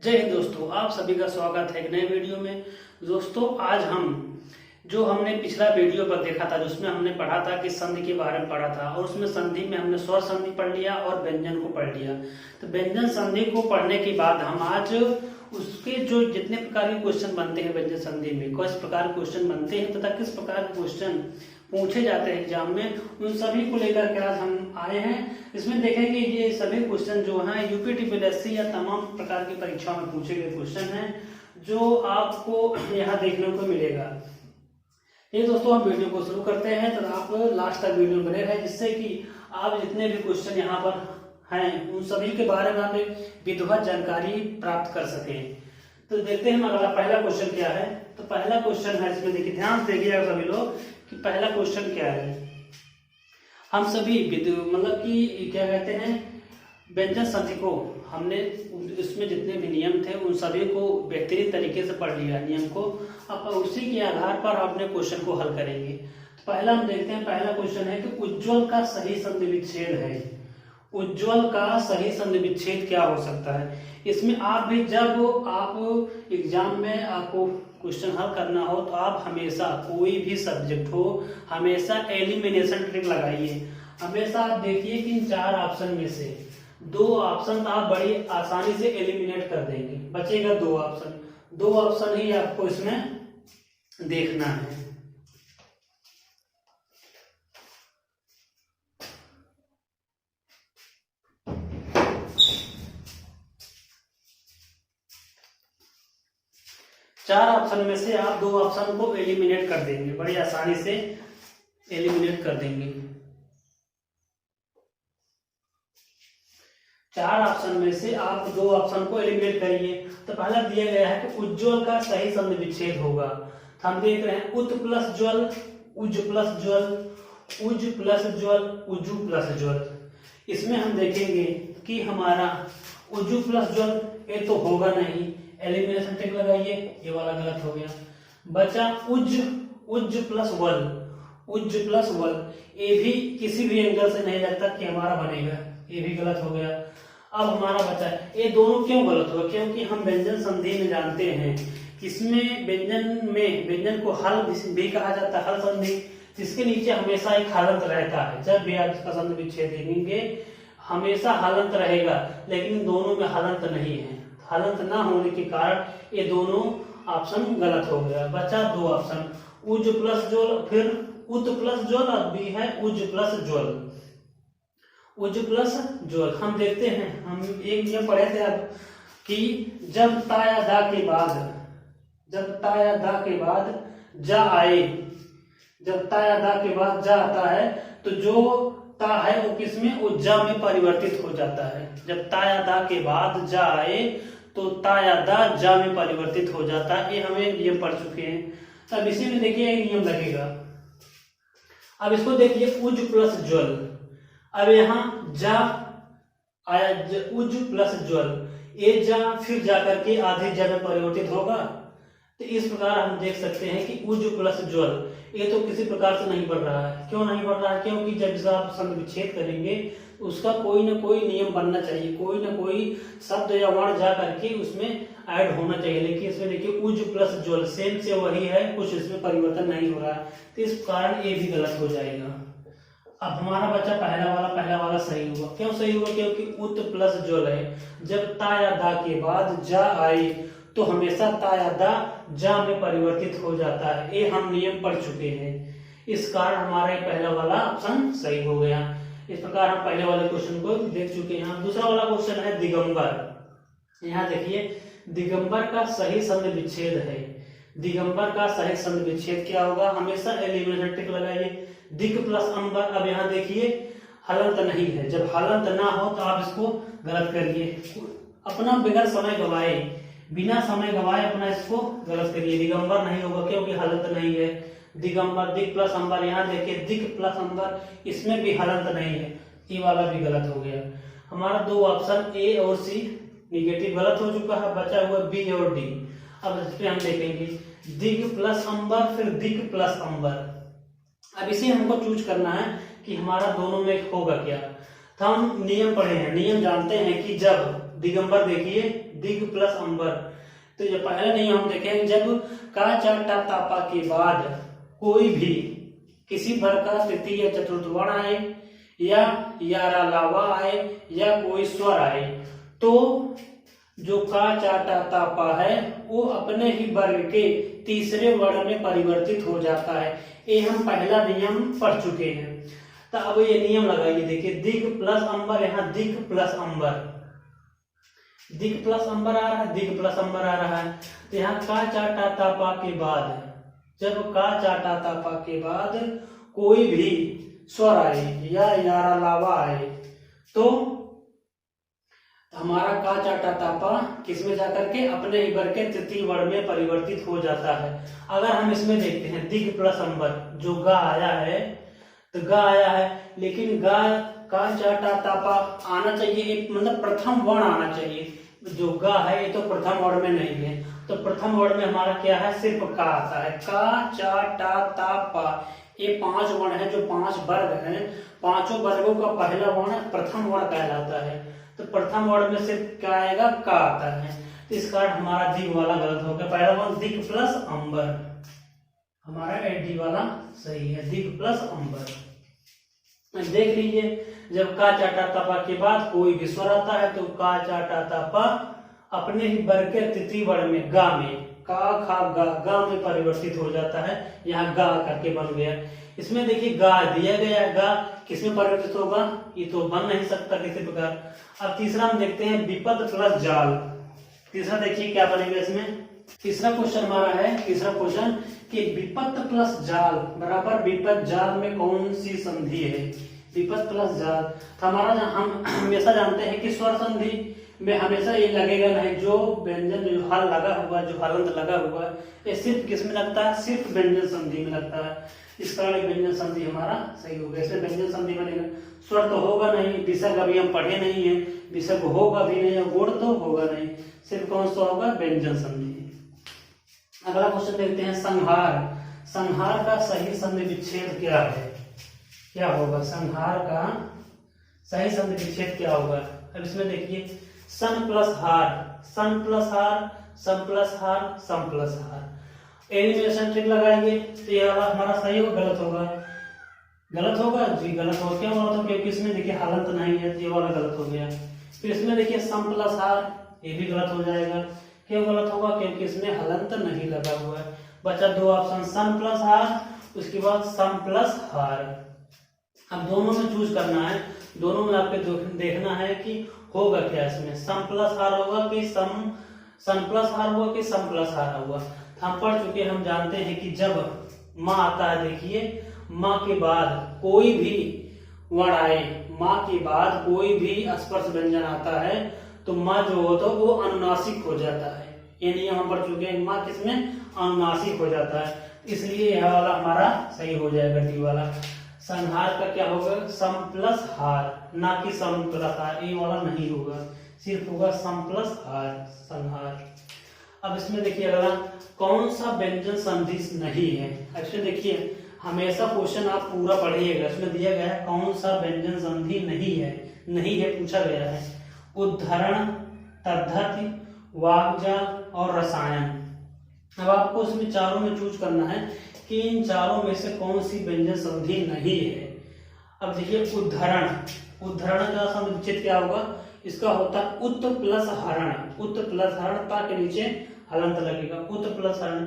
जय हिंद दोस्तों, आप सभी का स्वागत है एक नए वीडियो में। दोस्तों आज हमने पिछला वीडियो पर देखा था जिसमें हमने पढ़ा था कि संधि के बारे में पढ़ा था और उसमें संधि में हमने स्वर संधि पढ़ लिया और व्यंजन को पढ़ लिया। तो व्यंजन संधि को पढ़ने के बाद हम आज उसके जो जितने प्रकार के क्वेश्चन बनते हैं व्यंजन संधि में किस प्रकार के क्वेश्चन बनते हैं तथा किस प्रकार के क्वेश्चन पूछे जाते हैं एग्जाम में, उन सभी को लेकर के आज हम आए हैं। इसमें देखेंगे ये सभी क्वेश्चन जो हैं यूपी टीपीएससी या तमाम प्रकार की परीक्षाओं में पूछे गए क्वेश्चन हैं जो आपको यहाँ देखने को मिलेगा। ये दोस्तों हम वीडियो को शुरू करते हैं तो आप लास्ट तक वीडियो बने रहे जिससे कि आप जितने भी क्वेश्चन यहाँ पर हैं उन सभी के बारे में आप एक विधिवत जानकारी प्राप्त कर सकें। तो देखते हैं हमारा पहला क्वेश्चन क्या है। तो पहला क्वेश्चन है, इसमें देखिए ध्यान से देखिएगा सभी लोग कि पहला क्वेश्चन क्या है। हम सभी मतलब कि क्या कहते हैं व्यंजन संधि को हमने इसमें जितने भी नियम थे उन सभी को बेहतरीन तरीके से पढ़ लिया नियम को। अब उसी के आधार पर अपने क्वेश्चन को हल करेंगे। तो पहला हम देखते हैं, पहला क्वेश्चन है कि उज्ज्वल का सही संधि विच्छेद है। उज्ज्वल का सही संधि विच्छेद क्या हो सकता है। इसमें आप भी जब आप एग्जाम में आपको क्वेश्चन हल करना हो तो आप हमेशा कोई भी सब्जेक्ट हो हमेशा एलिमिनेशन ट्रिक लगाइए। हमेशा आप देखिए कि इन चार ऑप्शन में से दो ऑप्शन आप बड़ी आसानी से एलिमिनेट कर देंगे, बचेगा दो ऑप्शन ही आपको इसमें देखना है। चार ऑप्शन में से आप दो ऑप्शन को एलिमिनेट कर देंगे, बड़ी आसानी से एलिमिनेट कर देंगे। चार ऑप्शन में से आप दो ऑप्शन को एलिमिनेट करिए। तो पहला दिया गया है कि उज्ज्वल का सही संधि विच्छेद होगा। तो हम देख रहे हैं उत प्लस ज्वल, उज प्लस ज्वल, उज प्लस ज्वल, उजु प्लस ज्वल। इसमें हम देखेंगे कि हमारा उजु प्लस ज्वल ये तो होगा नहीं, एलिमिनेशन टिक लगाइए, ये वाला गलत हो गया। बचा उज प्लस वल, उज प्लस वल, ये भी किसी भी एंगल से नहीं लगता कि हमारा बनेगा, ये भी गलत हो गया। अब हमारा बचा ये दोनों क्यों गलत हुआ, क्योंकि हम व्यंजन संधि में जानते हैं इसमें व्यंजन को हल भी कहा जाता है, हल संधि, जिसके नीचे हमेशा एक हलंत रहता है। जब भी आप इसका संधि विच्छेद देखेंगे हमेशा हलंत रहेगा, लेकिन दोनों में हलंत नहीं है। हलंत ना होने के कारण ये दोनों ऑप्शन गलत हो गया। बचा दो ऑप्शन, उज प्लस ज्वल, फिर उत प्लस ज्वल और बी है उज प्लस ज्वल, उज प्लस ज्वल। हम देखते हैं, हम एक नियम पढ़े थे अब कि जब ता या दा के बाद, जब ता या दा के बाद जा आए, जब ता या दा के बाद जा आता है तो जो ता है वो किसमें, वो जा में परिवर्तित हो जाता है। जब ता या दा के बाद जा आए तो ता या दा जा में परिवर्तित हो जाता है। ये हमें नियम पढ़ चुके हैं। अब इसी में देखिए एक नियम लगेगा। अब इसको देखिए उज प्लस ज्वल, अब यहाँ जा आया उज प्लस ज्वल, ये जा फिर जा करके आधे जा में परिवर्तित होगा। तो इस प्रकार हम देख सकते हैं कि उज प्लस ज्वल ये तो किसी प्रकार से नहीं बढ़ रहा है। क्यों नहीं बढ़ रहा है, क्योंकि जब आप संधि विच्छेद करेंगे उसका कोई ना कोई नियम बनना चाहिए, कोई ना कोई शब्द या वर्ण जा करके उसमें ऐड होना चाहिए। लेकिन इसमें देखिए उज प्लस ज्वल सेम से वही है, कुछ इसमें परिवर्तन नहीं हो रहा है, तो इस कारण ये भी गलत हो जाएगा। अब हमारा बच्चा पहला वाला सही हुआ। क्यों सही हुआ, क्योंकि उत प्लस ज्वल है। जब ता या दा के बाद जा आए तो हमेशा ता या दा जा में परिवर्तित हो जाता है। ये हम नियम पढ़ चुके हैं, इस कारण हमारा पहला वाला ऑप्शन सही हो गया। इस प्रकार हम पहले वाले क्वेश्चन को देख चुके हैं। दूसरा वाला क्वेश्चन है दिगंबर। यहाँ देखिए दिगंबर का सही संधि विच्छेद है। दिगंबर का सही संधि विच्छेद क्या होगा, हमेशा एलिमिनेशन टिक लगाइए। दिग प्लस अंबर, अब यहाँ देखिए हलंत नहीं है, जब हलंत ना हो तो आप इसको गलत करिए। अपना बिना समय गवाए अपना इसको गलत करिए। दिगंबर नहीं होगा क्योंकि हलंत नहीं है। दिगंबर, दिग प्लस अंबर, यहाँ देखिए दिग प्लस अंबर, इसमें भी हलंत नहीं है, ये वाला भी गलत हो गया। हमारा दो ऑप्शन ए और सी निगेटिव गलत हो चुका है, बचा हुआ बी और डी। अब इस पे हम देखेंगे दिग प्लस अंबर फिर दिग प्लस अंबर। अब इसे हमको चूज करना है कि हमारा दोनों में होगा क्या। तो हम नियम पढ़े हैं, नियम जानते हैं कि जब दिगंबर देखिए, दिग प्लस अंबर। तो ये पहला नियम हम देखें, जब का चा टा ता पा के बाद कोई भी किसी भर का तृतीय या चतुर्थ वर्ण आए या यारा लावा आए या कोई स्वर आए, तो जो का चा टा ता पा है वो अपने ही वर्ग के तीसरे वर्ण में परिवर्तित हो जाता है। ये हम पहला नियम पढ़ चुके हैं। तो अब ये नियम लगाइए, देखिए दिग प्लस अंबर, यहाँ दिग प्लस अंबर, दिग प्लस अंबर आ रहा है, दिग प्लस अंबर आ रहा है। तो यहाँ का चा टा ता पा के बाद, जब का चा टा ता पा के बाद कोई भी स्वर आए या यारा लावा आए, तो हमारा का चा टा ता पा किसमें जाकर के अपने ही वर्ग के तृतीय वर्ण में परिवर्तित हो जाता है। अगर हम इसमें देखते हैं दिग प्लस अंबर, जो गा आया है, तो गा आया है, लेकिन गा का चा टा ता पा आना चाहिए, एक मतलब प्रथम वर्ण आना चाहिए। जो गा है ये तो प्रथम वर्ण में नहीं है, तो प्रथम वर्ण में हमारा क्या है, सिर्फ का आता है। का चा टा ता पा, ये 5 वर्ण है, जो 5 वर्ग हैं, पांचों वर्गों का पहला वर्ण प्रथम वर्ण कहलाता है। तो प्रथम वर्ण में सिर्फ क्या आएगा, का आता है। तो इस कारण हमारा दिग वाला गलत हो गया। पहला वर्ण दिग प्लस अंबर, हमारा डी वाला सही है, दिग प्लस अंबर। देख लीजिए, जब का चा टा ता पा के बाद कोई भी स्वर आता है, तो का चा टा ता पा अपने ही वर्ग के तृतीय वर्ण में गा में, का खा गा में परिवर्तित हो जाता है। यहाँ गा करके बन गया। इसमें देखिए गा दिया गया, गा किसमें परिवर्तित होगा, ये तो बन नहीं सकता किसी प्रकार। अब तीसरा हम देखते हैं विपद प्लस जाल। तीसरा देखिए क्या बनेगा इसमें। तीसरा क्वेश्चन हमारा है, तीसरा क्वेश्चन कि विपद प्लस जाल बराबर विपद जाल में कौन सी संधि है। विपद प्लस जाल, तो हमारा हम हमेशा जानते हैं कि स्वर संधि में हमेशा ये लगेगा नहीं, जो व्यंजन जो हल लगा हुआ, जो हलंत लगा हुआ, ये सिर्फ किस में लगता है, सिर्फ व्यंजन संधि में लगता है। इस कारण व्यंजन संधि हमारा सही होगा। इसमें व्यंजन संधि बनेगा, स्वर तो होगा नहीं, विसर्ग अभी हम पढ़े नहीं है, विसर्ग होगा भी नहीं और गुण तो होगा नहीं, सिर्फ कौन सा होगा, व्यंजन संधि। अगला क्वेश्चन देखते हैं संहार। संहार का सही संधि विच्छेद क्या है, क्या होगा, संहार का सही संधि विच्छेद क्या होगा। अब इसमें देखिए सन प्लस हार, सन प्लस हार, सम प्लस हार, सम प्लस हार। एलिमिनेशन ट्रिक लगाएंगे तो ये वाला हमारा सही होगा, गलत होगा, गलत होगा जी, गलत होगा। क्यों गलत होगा, क्योंकि इसमें देखिए हलंत नहीं है, ये वाला गलत हो गया। फिर इसमें देखिए सम प्लस हार, ये भी गलत हो जाएगा। क्यों गलत होगा, क्योंकि इसमें हलंत नहीं लगा हुआ है। बचा 2 ऑप्शन, सन प्लस हार, उसके बाद सम प्लस हार। अब दोनों में चूज करना है, दोनों में आपके देखना है कि होगा क्या इसमें, सम प्लस हार होगा कि सन प्लस हार होगा कि सम प्लस हार होगा। हम पढ़ चुके, हम जानते हैं कि जब माँ आता है, देखिए माँ के बाद कोई भी वर्ण आए, माँ के बाद कोई भी स्पर्श व्यंजन आता है, तो माँ जो होता है वो अनुनासिक हो जाता है। ये नियम हम पढ़ चुके हैं, माँ किसमें अनुनासिक हो जाता है, इसलिए यह वाला हमारा सही हो जाएगा, डी वाला। संहार का क्या होगा, सम प्लस हार, ना कि सम प्लस हार, ये वाला नहीं होगा, सिर्फ होगा सम प्लस हार, संहार। अब इसमें देखिए अगला, कौन सा व्यंजन संधि नहीं है। एक्चुअली देखिए हमेशा क्वेश्चन आप पूरा पढ़िएगा, इसमें दिया गया है कौन सा व्यंजन संधि नहीं है, नहीं है पूछा गया है। उद्धरण, तद्धति, वाक्जाल और रसायन। अब आपको इसमें चारों में चूज करना है कि इन चारों में से कौन सी व्यंजन संधि नहीं है। अब देखिए उद्धरण, उद्धरण का संधि विच्छेद क्या होगा, इसका होता है उत प्लस हरण, उत प्लस हरण, ता के नीचे हलंत लगेगा, उत प्लस हरण।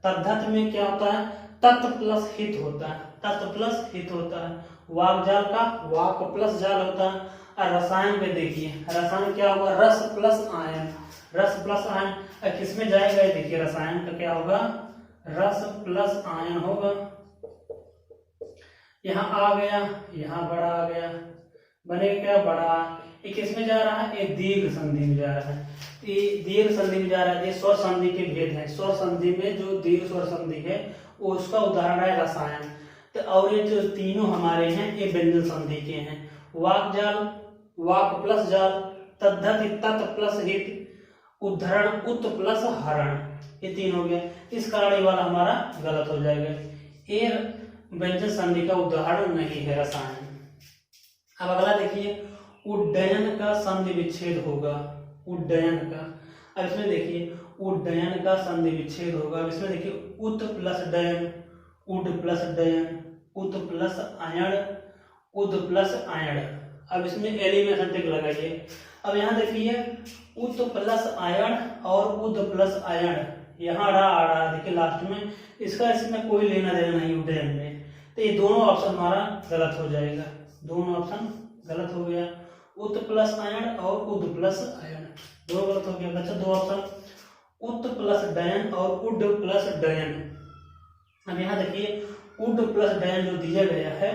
तद्धत में क्या होता है, तत् प्लस हित होता है, तत् प्लस हित होता है। वाक्जाल का वाक प्लस जाल होता है। और रसायन में देखिए, रसायन क्या होगा, रस प्लस आयन, रस प्लस आयन। किसमें जाएगा, देखिए रसायन का क्या होगा, रस प्लस आयन होगा। यहाँ आ गया, यहाँ बड़ा आ गया, बनेगा क्या, बड़ा। ये किसमें जा रहा है, ये दीर्घ संधि में जा रहा है, ये दीर्घ संधि में जा रहा है। ये स्वर संधि के भेद है, स्वर संधि में जो दीर्घ स्वर संधि है वो उसका उदाहरण है रसायन। तो और ये जो तीनों हमारे हैं ये व्यंजन संधि के हैं। वाक्जाल, वाक प्लस जाल, तद्धति तत् प्लस हित, उद्धरण उत प्लस हरण, ये 3 हो गया। इस कारण ये वाला हमारा गलत हो जाएगा, ये व्यंजन संधि का उदाहरण नहीं है रसायन। अब अगला देखिए, उड्डयन का संधि विच्छेद होगा, उड्डयन का। अब इसमें देखिए उड्डयन का संधि विच्छेद होगा। अब इसमें देखिए उत प्लस डयन, उड प्लस डयन, उत प्लस अयण, उद प्लस अयण। अब इसमें एलिमिनेशन टिक लगाइए। अब यहाँ देखिए उत प्लस अयण और उद प्लस अयण, यहाँ आ रहा देखिए लास्ट में, इसका इसमें कोई लेना देना नहीं उड्डयन में, तो ये दोनों ऑप्शन हमारा गलत हो जाएगा, दोनों ऑप्शन गलत हो गया। उत प्लस अयण और उद प्लस अयण दोनों गलत हो गया। बच्चा दो ऑप्शन उत प्लस डयन और उड प्लस डयन। अब यहाँ देखिए उड प्लस डयन जो दिया गया है,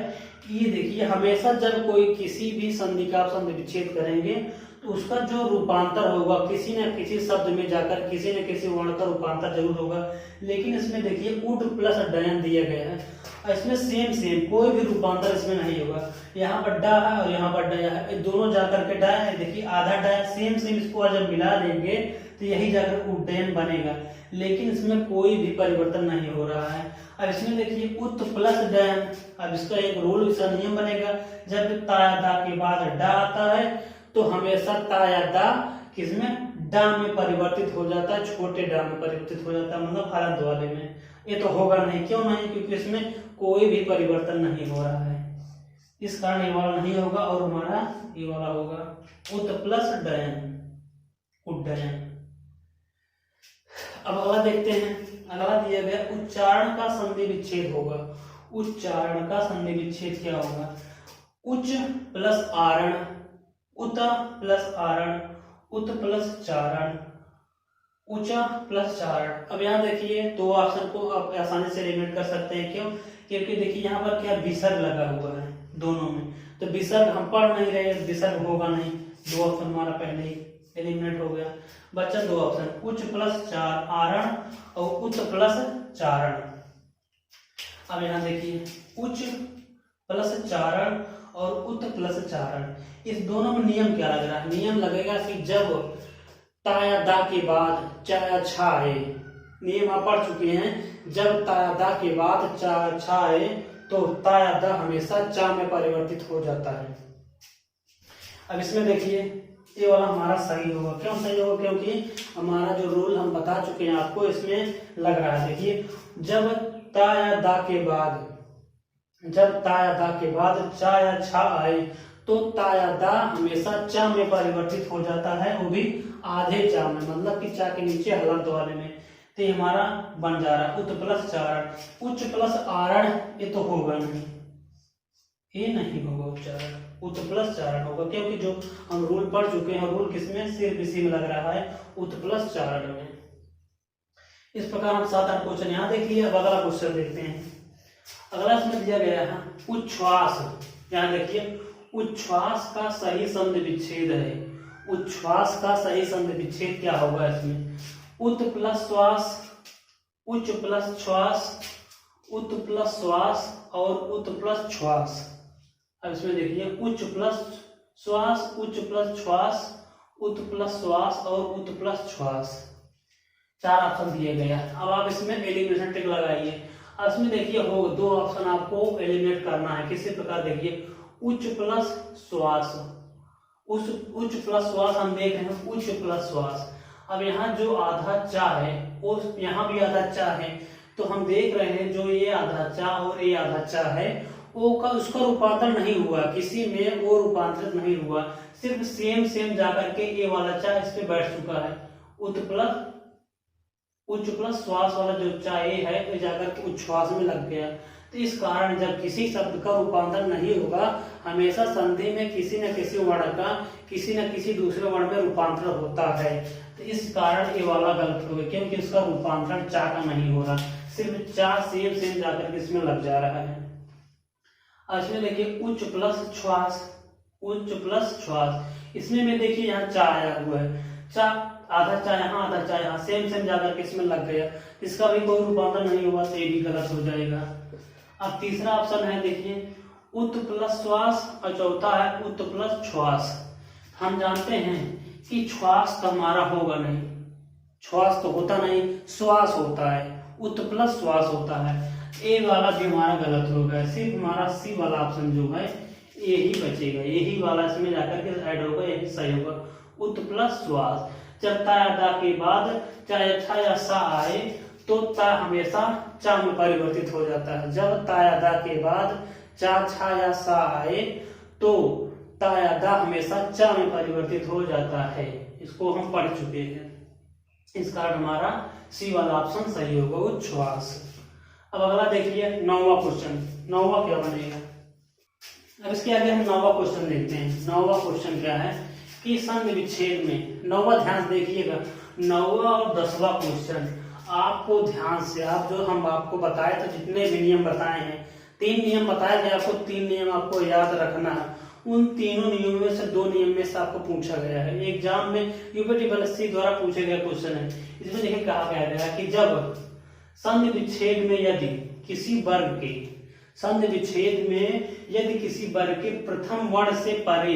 ये देखिए हमेशा जब कोई किसी भी संधि का आप संधि विच्छेद करेंगे तो उसका जो रूपांतर होगा किसी न किसी शब्द में जाकर किसी न किसी वर्ण का रूपांतर जरूर होगा। लेकिन इसमें देखिए उड प्लस डयन दिया गया है, इसमें सेम कोई भी रूपांतर इसमें नहीं होगा। यहाँ पर डा है और यहाँ पर डया है, ये दोनों जाकर के डा है, देखिए आधा डा सेम इसको जब मिला देंगे तो यही जाकर उड्डयन बनेगा। लेकिन इसमें कोई भी परिवर्तन नहीं हो रहा है। अब इसमें देखिए उत प्लस डयन, अब इसका एक रूल, इसका नियम बनेगा, जब ता या दा के बाद डा आता है तो हमेशा ता या दा किसमें डा में परिवर्तित हो जाता है, छोटे डा में परिवर्तित हो जाता है, मतलब हलंत वाले में। ये तो होगा नहीं, क्यों नहीं, क्योंकि इसमें कोई भी परिवर्तन नहीं हो रहा है, इस कारण ये वाला नहीं होगा और हमारा ये वाला होगा उत प्लस डयन, उड्डयन। अब अगला देखते हैं, अगला दिया गया उच्चारण का संधि विच्छेद होगा। उच्चारण का संधि विच्छेद क्या होगा? उच्च प्लस आरण, उत प्लस आरण, उत प्लस चारण, ऊंचा प्लस चारण। अब यहाँ देखिए दो ऑप्शन को आप आसानी से एलिमिनेट कर सकते हैं, क्यों? क्योंकि देखिए यहाँ पर क्या विसर्ग लगा हुआ है दोनों में, तो विसर्ग हम पढ़ नहीं रहे, विसर्ग होगा नहीं, दो ऑप्शन हमारा पहले ही एलिमिनेट हो गया। बच्चा दो ऑप्शन उच्च प्लस चार आरण और उच्च प्लस चारण। अब यहाँ देखिए उच्च प्लस चारण और उत प्लस चारण, इस दोनों में नियम क्या लग रहा है? नियम लगेगा कि जब ता या दा के बाद चा या छा आए, नियम आप पढ़ चुके हैं, जब ता या दा के बाद चा या छा आए तो ता या दा हमेशा चा में परिवर्तित हो जाता है। अब इसमें देखिए ये वाला हमारा सही होगा, क्यों सही होगा? क्योंकि हमारा जो रूल हम बता चुके हैं आपको, इसमें लग रहा है। देखिए जब ता या दा के बाद, जब ता या दा के बाद चा या छा आए तो ता या दा हमेशा चा में परिवर्तित हो जाता है, वो भी आधे चा में, मतलब कि चा के नीचे हलंत वाले में। तो ये हमारा बन जा रहा है उत प्लस चारण। उच्च प्लस आरण ये तो होगा नहीं, ये नहीं होगा उच्चारण, उत प्लस चारण होगा, क्योंकि जो हम रूल पढ़ चुके हैं, रूल किसमें? सिर्फ इसी में लग रहा है, उत प्लस चारण में। इस प्रकार हम 7-8 क्वेश्चन यहाँ देख लिए। अब अगला क्वेश्चन देखते हैं। अगला इसमें दिया गया है उच्छ्वास। यहाँ देखिए उच्छ्वास का सही संधि विच्छेद है। उच्छ्वास का सही संधि विच्छेद क्या होगा? इसमें उत प्लस श्वास, उच्च प्लस श्वास, उत प्लस श्वास और उत प्लस श्वास। अब इसमें देखिए उच्च प्लस श्वास, उच्च प्लस श्वास, उत प्लस श्वास और उत प्लस श्वास, 4 ऑप्शन दिए गए हैं। अब आप इसमें एलिमिनेशन टिक लगाइए। अब इसमें देखिए हो दो ऑप्शन आपको एलिमिनेट करना है। किसी प्रकार देखिए उच्च प्लस श्वास, उच्च प्लस श्वास हम देख रहे हैं, उच्च प्लस श्वास। अब यहाँ जो आधा चा है वो यहाँ भी आधा चा है, तो हम देख रहे हैं जो ये आधा चा और ये आधा चा है वो का उसका रूपांतर नहीं हुआ, किसी में वो रूपांतरित नहीं हुआ, सिर्फ सेम जाकर के ये वाला चा इस पे बैठ चुका है। उच्च प्लस श्वास वाला जो चा ये है तो जाकर के उच्छ्वास में लग गया। तो इस कारण जब किसी शब्द का रूपांतर नहीं होगा, हमेशा संधि में किसी न किसी वर्ण का किसी न किसी दूसरे वर्ण में रूपांतर होता है। तो इस कारण ये वाला गलत हो गया, क्योंकि उसका रूपांतरण चा का नहीं हो रहा, सिर्फ चा सेम जाकर के इसमें लग जा रहा है। इसमें देखिए उच्च प्लस श्वास, उच्च प्लस श्वास, इसमें में देखिए यहाँ चा आया हुआ है, चा आधा चा यहाँ आधा चा यहाँ, सेम जाकर के इसमें लग गया, इसका भी कोई रूपांतर नहीं हुआ, तो ये भी गलत हो जाएगा। अब तीसरा ऑप्शन है देखिए उत प्लस श्वास और चौथा है उत प्लस श्वास। हम जानते हैं कि श्वास तो हमारा होगा नहीं, श्वास तो होता नहीं, श्वास होता है, उत प्लस श्वास होता है। ए वाला भी हमारा गलत हो गया, सिर्फ हमारा सी वाला ऑप्शन जो है यही बचेगा, यही वाला इसमें जाकर के ऐड होगा, यही सही होगा। उत प्लस श्वास। जब ता या दा के बाद चाहे छा या सा आए तो ता हमेशा चा में परिवर्तित हो जाता है। जब ता या दा के बाद चा छा या सा आए तो ता या दा हमेशा चा में परिवर्तित हो जाता है। इसको हम पढ़ चुके हैं। इस कारण हमारा सी वाला ऑप्शन सही होगा, उच्छ्वास। अब अगला देखिए 9वां क्वेश्चन। 9वां क्या बनेगा? अब इसके आगे हम 9वां क्वेश्चन देखते हैं। 9वां क्वेश्चन क्या है कि संधि विच्छेद में 9वां ध्यान से देखिएगा। 9वां और 10वां क्वेश्चन आपको ध्यान से, आप जो हम आपको बताए थे, जितने भी नियम बताए हैं, 3 नियम बताए थे आपको, 3 नियम आपको याद रखना है। उन तीनों नियमों में से 2 नियम में से आपको पूछा गया है। एग्जाम में यूपीटीसीएल द्वारा पूछे गए क्वेश्चन है। इसमें देखिए कहा गया है कि जब संधि विच्छेद में यदि किसी वर्ग के, संधि विच्छेद में यदि किसी वर्ग के प्रथम वर्ण से परे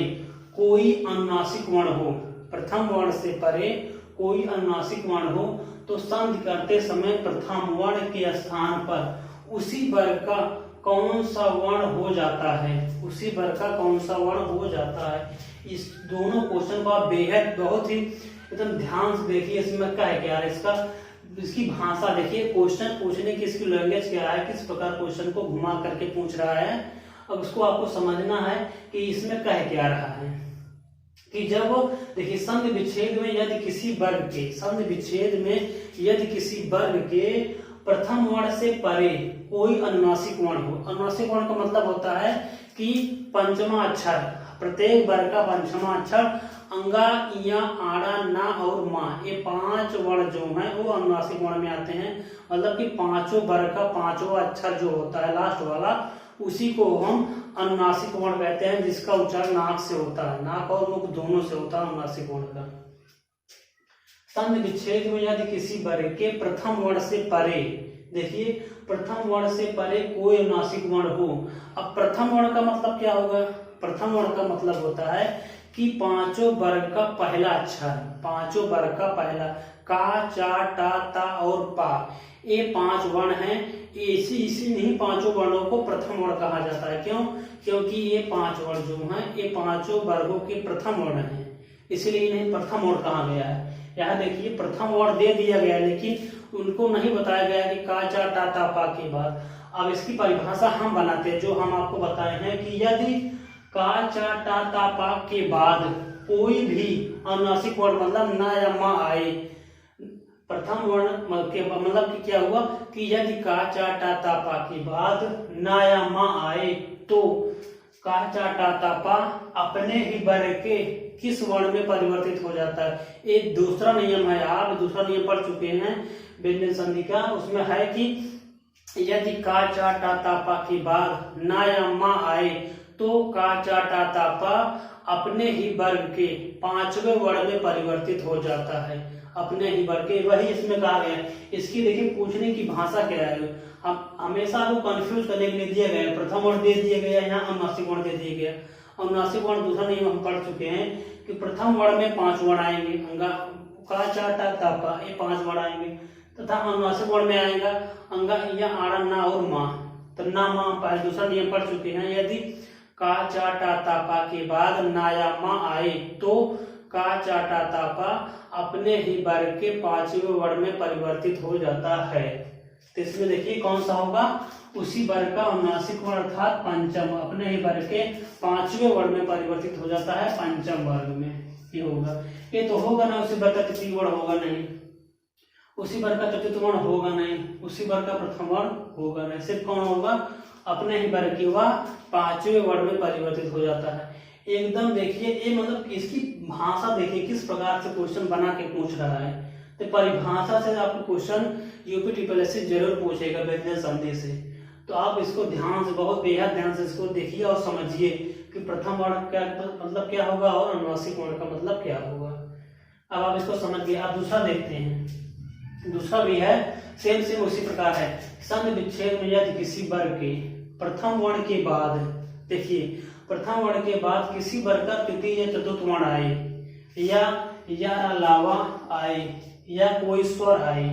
कोई अनुनासिक वर्ण हो, प्रथम वर्ण से परे कोई अनुनासिक वर्ण हो, तो संधि करते समय प्रथम वर्ण के स्थान पर उसी वर्ग का कौन सा वर्ण हो जाता है, उसी वर्ग का कौन सा वर्ण हो जाता है। इस दोनों क्वेश्चन को आप बेहद बहुत ही एकदम ध्यान से देखिए। इसमें क्या है, क्या है इसका, इसकी भाषा देखिए, क्वेश्चन पूछने की इसकी लैंग्वेज क्या है, किस प्रकार क्वेश्चन को घुमा करके पूछ रहा है। अब उसको आपको समझना है कि इसमें कह क्या रहा है कि जब देखिए संधि विच्छेद में यदि किसी वर्ग के, संधि विच्छेद में यदि किसी वर्ग के प्रथम वर्ण से परे कोई अनुनासिक वर्ण हो। अनुनासिक वर्ण का मतलब होता है कि पंचमा अक्षर, प्रत्येक वर्ग का पंचमा अक्षर, अंगा, इया, आड़ा, ना और मा, ये 5 वर्ण जो हैं वो अनुनासिक वर्ण में आते हैं। मतलब कि पांचों वर्ग का 5वां अक्षर जो होता है लास्ट वाला, उसी को हम अनुनासिक वर्ण कहते हैं, जिसका उच्चारण नाक से होता है, नाक और मुख दोनों से होता है अनुनासिक वर्ण का। संधि विच्छेद में यदि किसी वर्ग के प्रथम वर्ण से परे, देखिए प्रथम वर्ण से परे कोई अनुनासिक वर्ण हो। अब प्रथम वर्ण का मतलब क्या होगा? प्रथम वर्ण का मतलब होता है कि पांचों वर्ग का पहला अक्षर, पांचों वर्ग का पहला, का, चा, टा, ता और पा, ये 5 वर्ण हैं। इसी पांचों वर्णों को प्रथम वर्ण कहा जाता है। क्यों? क्योंकि ये 5 वर्ण जो हैं ये पांचों वर्गों के प्रथम वर्ण हैं, इसलिए इन्हें प्रथम वर्ण कहा गया है। यहाँ देखिए प्रथम वर्ण दे दिया गया है, लेकिन उनको नहीं बताया गया कि का, चा, टा, ता, पा के बाद। अब इसकी परिभाषा हम बनाते हैं, जो हम आपको बताए हैं कि यदि का, चा, टा, ता, पा के बाद कोई भी अनुनासिक वर्ण मतलब ना या मा आए, प्रथम वर्ण के मतलब कि क्या हुआ कि यदि का, चा, टा, ता, पा के बाद ना या मा आए तो का, चा, टा, ता, पा अपने ही वर्ग के किस वर्ण में परिवर्तित हो जाता है। एक दूसरा नियम है, आप दूसरा नियम पढ़ चुके हैं व्यंजन संधि का, उसमें है कि यदि का, चा, टा, ता, पा के बाद ना या मा आए तो का, चा, टा, ता, पा अपने ही वर्ग के 5वें वर्ण में परिवर्तित हो जाता है, अपने ही वर्ग के। वही इसमें कहा गया है। इसकी देखिए पूछने की भाषा क्या है, हम हमेशा को कंफ्यूज करने के लिए दिया गया है। प्रथम वर्ण दे दिया गया, यहाँ अनुनासिक वर्ण दे दिया गया। अनुनासिक वर्ण दूसरा नियम हम पढ़ चुके हैं कि प्रथम वर्ण में 5 वर्ण आएंगे, अंगा, का, चा, टा, ता, पा, ये 5 वर्ण आएंगे, तथा अनुनासिक वर्ण में आएगा अंगा, इया, आड़ा, ना और मा। तो ना मा पहले दूसरा नियम पढ़ चुके हैं। यदि का, चा, टा, ता, पा के बाद ना या मा आए तो का, चा, टा, ता, पा अपने ही वर्ग के 5वें वर्ण में परिवर्तित हो जाता है। तो इसमें देखिए कौन सा होगा, उसी वर्ग का अनुनासिक वर्ण अर्थात पंचम, अपने ही वर्ग के 5वें वर्ण में परिवर्तित हो जाता है पंचम वर्ग में। ये होगा, ये तो होगा ना, उसी वर्ग का तृतीय वर्ण होगा नहीं, उसी वर्ग का चतुर्थ वर्ण होगा नहीं, उसी वर्ग का प्रथम वर्ण होगा नहीं। सिर्फ कौन होगा, अपने ही वर्ग के वह 5वें वर्ण में परिवर्तित हो जाता है। एकदम देखिए ये मतलब इसकी भाषा देखिए किस प्रकार से क्वेश्चन बना के पूछ रहा है। तो परिभाषा से आपको क्वेश्चन यूपीटीसीएल जरूर पूछेगा व्यंजन संधि से। तो आप इसको ध्यान से, बहुत बेहद ध्यान से इसको देखिए और समझिए कि प्रथम वर्ण का मतलब क्या होगा और अनुनासिक वर्ण का मतलब क्या होगा। अब आप इसको समझ गए। आप दूसरा देखते हैं, दूसरा भी है सेम उसी प्रकार है। संधि विच्छेद में यदि किसी वर्ग के प्रथम वर्ण के बाद, देखिए प्रथम वर्ण के बाद किसी वर्ग का तृतीय या चतुर्थ वर्ण आए या अलावा आए या कोई स्वर आए,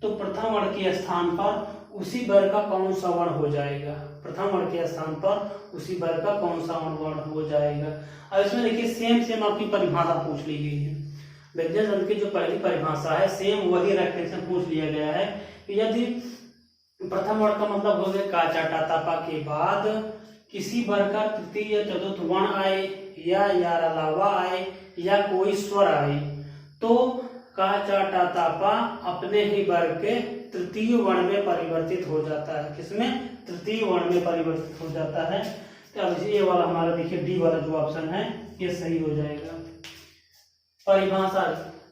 तो प्रथम वर्ण के स्थान पर उसी वर्ग का कौन सा वर्ण हो जाएगा, प्रथम वर्ण के स्थान पर उसी वर्ग का कौन सा वर्ण हो जाएगा। अब इसमें देखिए सेम आपकी परिभाषा पूछ ली गई है। व्यंजन संधि की जो पहली परिभाषा है सेम वही रख के पूछ लिया गया है कि यदि प्रथम वर्ण का मतलब हो गया का चाटा तापा के बाद किसी वर्ग का तृतीय या चतुर्थ वर्ण आए या अलावा आए या कोई स्वर आए तो का चाटा तापा अपने ही वर्ग के तृतीय वर्ण में परिवर्तित हो जाता है। किसमें? तृतीय वर्ण में परिवर्तित हो जाता है। तो अब ये वाला हमारा देखिए डी वाला जो ऑप्शन है ये सही हो जाएगा। परिभाषा,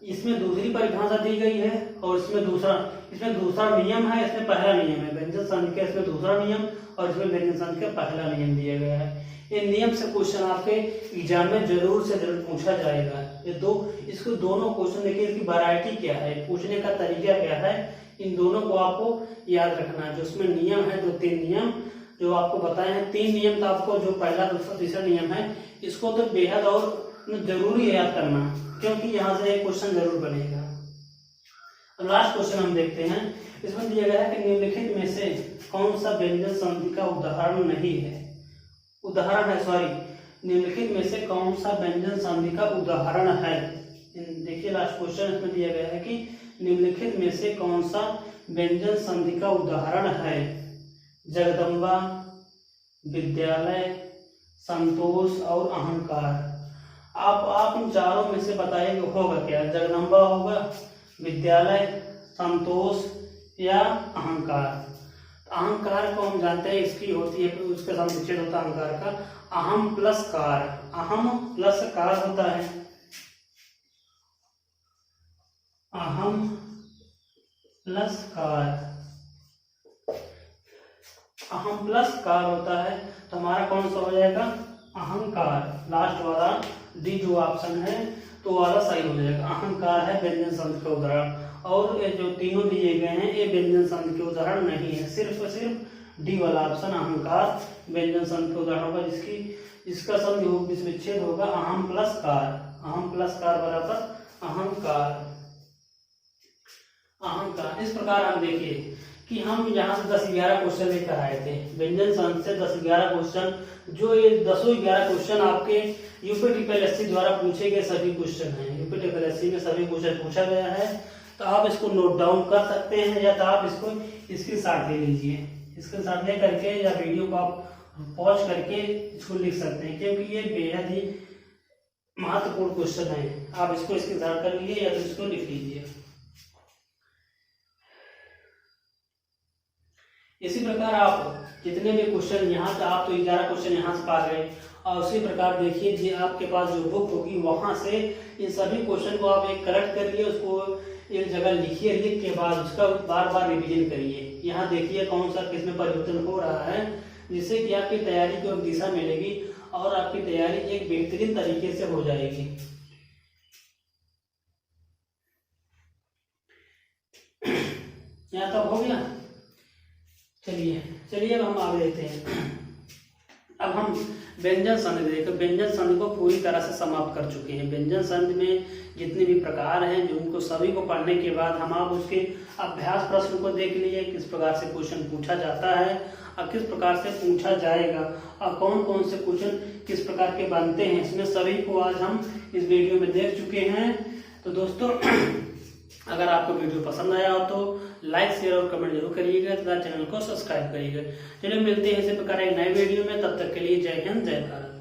इसमें दूसरी परिभाषा दी गई है और इसमें दूसरा नियम है, इसमें पहला नियम है। व्यंजन संधि का इसमें दूसरा नियम और इसमें व्यंजन संधि का पहला नियम दिया गया है। ये नियम से क्वेश्चन आपके एग्जाम में जरूर से जरूर पूछा जाएगा। इसको दोनों क्वेश्चन देखिए, इसकी वैरायटी क्या है, पूछने का तरीका क्या है, इन दोनों को आपको याद रखना है। जो उसमें नियम है, दो तीन नियम जो आपको बताए हैं, तीन नियम तो आपको जो पहला दूसरा तीसरा नियम है इसको तो बेहद और जरूरी याद करना, क्योंकि यहाँ से एक क्वेश्चन जरूर बनेगा। अब लास्ट क्वेश्चन हम देखते हैं। इसमें दिया गया है कि निम्नलिखित में से कौन सा व्यंजन संधि का उदाहरण नहीं है, निम्नलिखित में से कौन सा व्यंजन संधि का उदाहरण है। देखिए लास्ट क्वेश्चन इसमें दिया गया है कि निम्नलिखित में से कौन सा व्यंजन संधि का उदाहरण है। जगदम्बा, विद्यालय, संतोष और अहंकार। आप इन चारों में से बताइए होगा क्या, जगदम्बा होगा, विद्यालय, संतोष या अहंकार। अहंकार को हम जानते हैं इसकी होती है, उसके साथ विच्छेद होता है अहंकार का, अहम प्लस कार, अहम प्लस कार होता है, अहम प्लस कार, अहम प्लस कार होता है। तो हमारा कौन सा हो जाएगा, अहंकार। लास्ट वाला डी जो ऑप्शन है तो वाला सही हो जाएगा। अहंकार है व्यंजन संधि का उदाहरण, और ये जो तीनों दिए गए हैं ये व्यंजन संधि के उदाहरण नहीं है। सिर्फ और सिर्फ डी वाला ऑप्शन अहंकार व्यंजन संधि का उदाहरण होगा, जिसका संधि विच्छेद होगा अहम प्लस कार, अहम प्लस कार बराबर अहंकार। अहंकार इस प्रकार हम देखिए कि हम यहाँ से 10-11 क्वेश्चन लेकर आए थे व्यंजन संधि से। 10-11 क्वेश्चन, जो ये 10-11 क्वेश्चन आपके यूपी ट्रिपल द्वारा पूछे गए सभी क्वेश्चन हैं। यूपी ट्रिपल में सभी क्वेश्चन पूछा गया है, तो आप इसको नोट डाउन कर सकते हैं या तो आप इसको स्क्रीनशॉट ले लीजिए। स्क्रीनशॉट ले करके या वीडियो को आप पॉज करके इसको लिख सकते हैं, क्योंकि ये बेहद ही महत्वपूर्ण क्वेश्चन है। आप इसको स्क्रीनशॉट कर लीजिए या तो इसको लिख लीजिए। इसी प्रकार आप जितने भी क्वेश्चन यहाँ से, आप तो 11 क्वेश्चन यहाँ से पा गए, और उसी प्रकार देखिए जी आपके पास जो बुक होगी वहां से इन सभी क्वेश्चन को आप एक कलेक्ट करिए, उसको एक जगह लिखिए, लिख के बाद उसका बार बार रिवीजन करिए। यहाँ देखिए कौन सा किसमें परिवर्तन हो रहा है, जिससे कि आपकी तैयारी को एक दिशा मिलेगी और आपकी तैयारी एक बेहतरीन तरीके से हो जाएगी। यहाँ तक हो गया। चलिए अब हम आगे देखते हैं। अब हम व्यंजन संधि देखो, व्यंजन संधि को पूरी तरह से समाप्त कर चुके हैं। व्यंजन संधि में जितने भी प्रकार हैं, जो उनको सभी को पढ़ने के बाद हम आप उसके अभ्यास प्रश्न को देख लिए, किस प्रकार से क्वेश्चन पूछा जाता है और किस प्रकार से पूछा जाएगा और कौन कौन से क्वेश्चन किस प्रकार के बनते हैं, इसमें सभी को आज हम इस वीडियो में देख चुके हैं। तो दोस्तों अगर आपको वीडियो पसंद आया हो तो लाइक, शेयर और कमेंट जरूर करिएगा तथा चैनल को सब्सक्राइब करिएगा। चलिए मिलते हैं इसी प्रकार एक नए वीडियो में, तब तक के लिए जय हिंद, जय भारत।